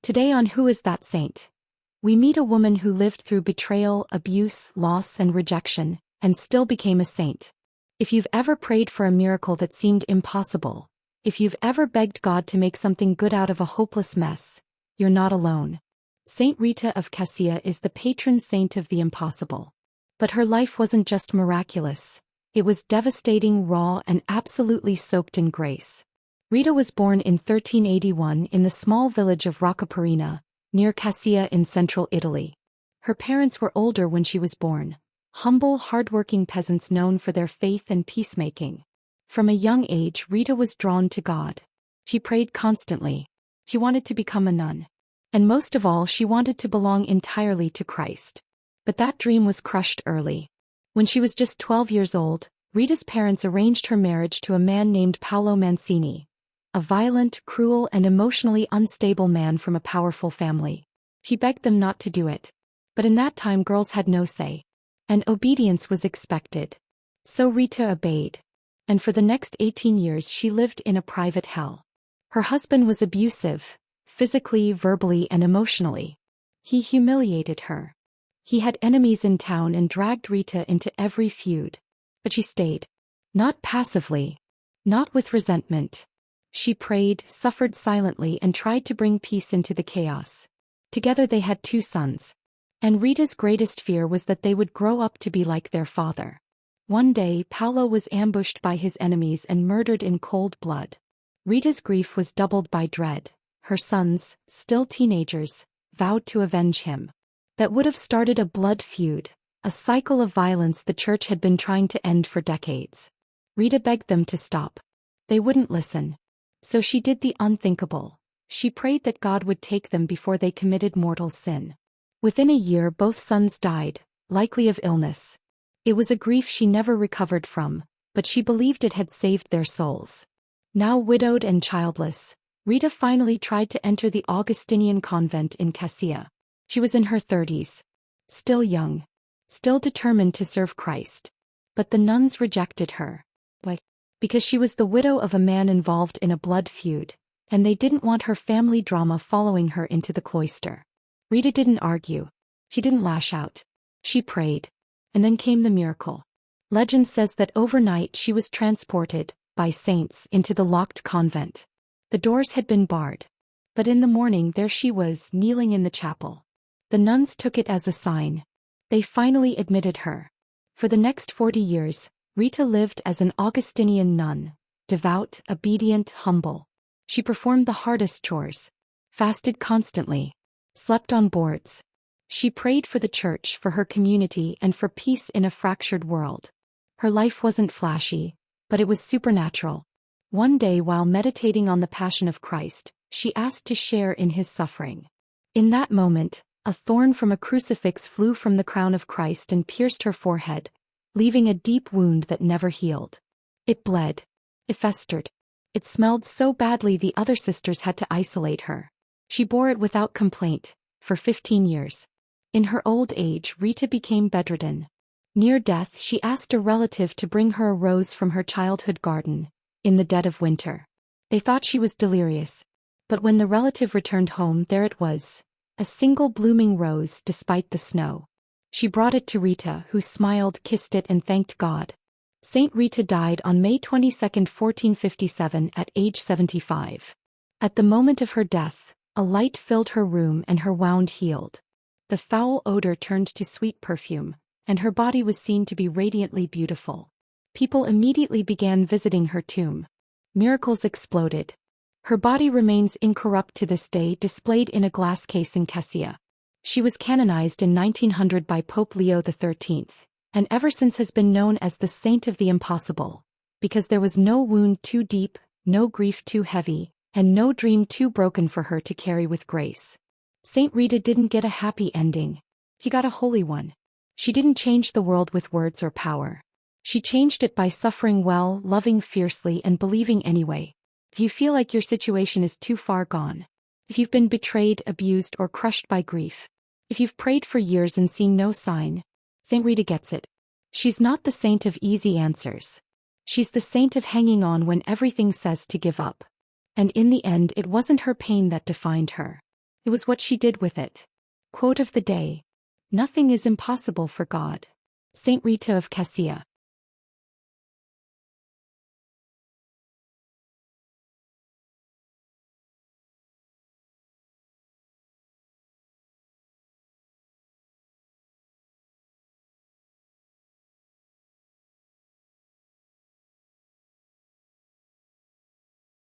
Today on Who is That Saint? We meet a woman who lived through betrayal, abuse, loss, and rejection, and still became a saint. If you've ever prayed for a miracle that seemed impossible, if you've ever begged God to make something good out of a hopeless mess, you're not alone. Saint Rita of Cascia is the patron saint of the impossible. But her life wasn't just miraculous. It was devastating, raw, and absolutely soaked in grace. Rita was born in 1381 in the small village of Roccaporina, near Cascia in central Italy. Her parents were older when she was born, humble, hard-working peasants known for their faith and peacemaking. From a young age, Rita was drawn to God. She prayed constantly. She wanted to become a nun. And most of all, she wanted to belong entirely to Christ. But that dream was crushed early. When she was just 12 years old, Rita's parents arranged her marriage to a man named Paolo Mancini, a violent, cruel, and emotionally unstable man from a powerful family. He begged them not to do it. But in that time girls had no say. And obedience was expected. So Rita obeyed. And for the next 18 years she lived in a private hell. Her husband was abusive, physically, verbally, and emotionally. He humiliated her. He had enemies in town and dragged Rita into every feud. But she stayed. Not passively. Not with resentment. She prayed, suffered silently, and tried to bring peace into the chaos. Together they had 2 sons. And Rita's greatest fear was that they would grow up to be like their father. One day, Paolo was ambushed by his enemies and murdered in cold blood. Rita's grief was doubled by dread. Her sons, still teenagers, vowed to avenge him. That would have started a blood feud, a cycle of violence the church had been trying to end for decades. Rita begged them to stop. They wouldn't listen. So she did the unthinkable. She prayed that God would take them before they committed mortal sin. Within a year both sons died, likely of illness. It was a grief she never recovered from, but she believed it had saved their souls. Now widowed and childless, Rita finally tried to enter the Augustinian convent in Cascia. She was in her 30s. Still young. Still determined to serve Christ. But the nuns rejected her. Why? Because she was the widow of a man involved in a blood feud, and they didn't want her family drama following her into the cloister. Rita didn't argue. She didn't lash out. She prayed. And then came the miracle. Legend says that overnight she was transported, by saints, into the locked convent. The doors had been barred. But in the morning there she was, kneeling in the chapel. The nuns took it as a sign. They finally admitted her. For the next 40 years, Rita lived as an Augustinian nun, devout, obedient, humble. She performed the hardest chores, fasted constantly, slept on boards. She prayed for the church, for her community, and for peace in a fractured world. Her life wasn't flashy, but it was supernatural. One day while meditating on the Passion of Christ, she asked to share in his suffering. In that moment, a thorn from a crucifix flew from the crown of Christ and pierced her forehead, leaving a deep wound that never healed. It bled. It festered. It smelled so badly the other sisters had to isolate her. She bore it without complaint, for 15 years. In her old age, Rita became bedridden. Near death, she asked a relative to bring her a rose from her childhood garden, in the dead of winter. They thought she was delirious. But when the relative returned home, there it was, a single blooming rose despite the snow. She brought it to Rita, who smiled, kissed it, and thanked God. Saint Rita died on May 22, 1457, at age 75. At the moment of her death, a light filled her room and her wound healed. The foul odor turned to sweet perfume, and her body was seen to be radiantly beautiful. People immediately began visiting her tomb. Miracles exploded. Her body remains incorrupt to this day, displayed in a glass case in Cascia. She was canonized in 1900 by Pope Leo XIII, and ever since has been known as the Saint of the Impossible, because there was no wound too deep, no grief too heavy, and no dream too broken for her to carry with grace. Saint Rita didn't get a happy ending. She got a holy one. She didn't change the world with words or power. She changed it by suffering well, loving fiercely, and believing anyway. If you feel like your situation is too far gone, if you've been betrayed, abused, or crushed by grief, if you've prayed for years and seen no sign, Saint Rita gets it. She's not the saint of easy answers. She's the saint of hanging on when everything says to give up. And in the end, it wasn't her pain that defined her. It was what she did with it. Quote of the day. Nothing is impossible for God. Saint Rita of Cascia.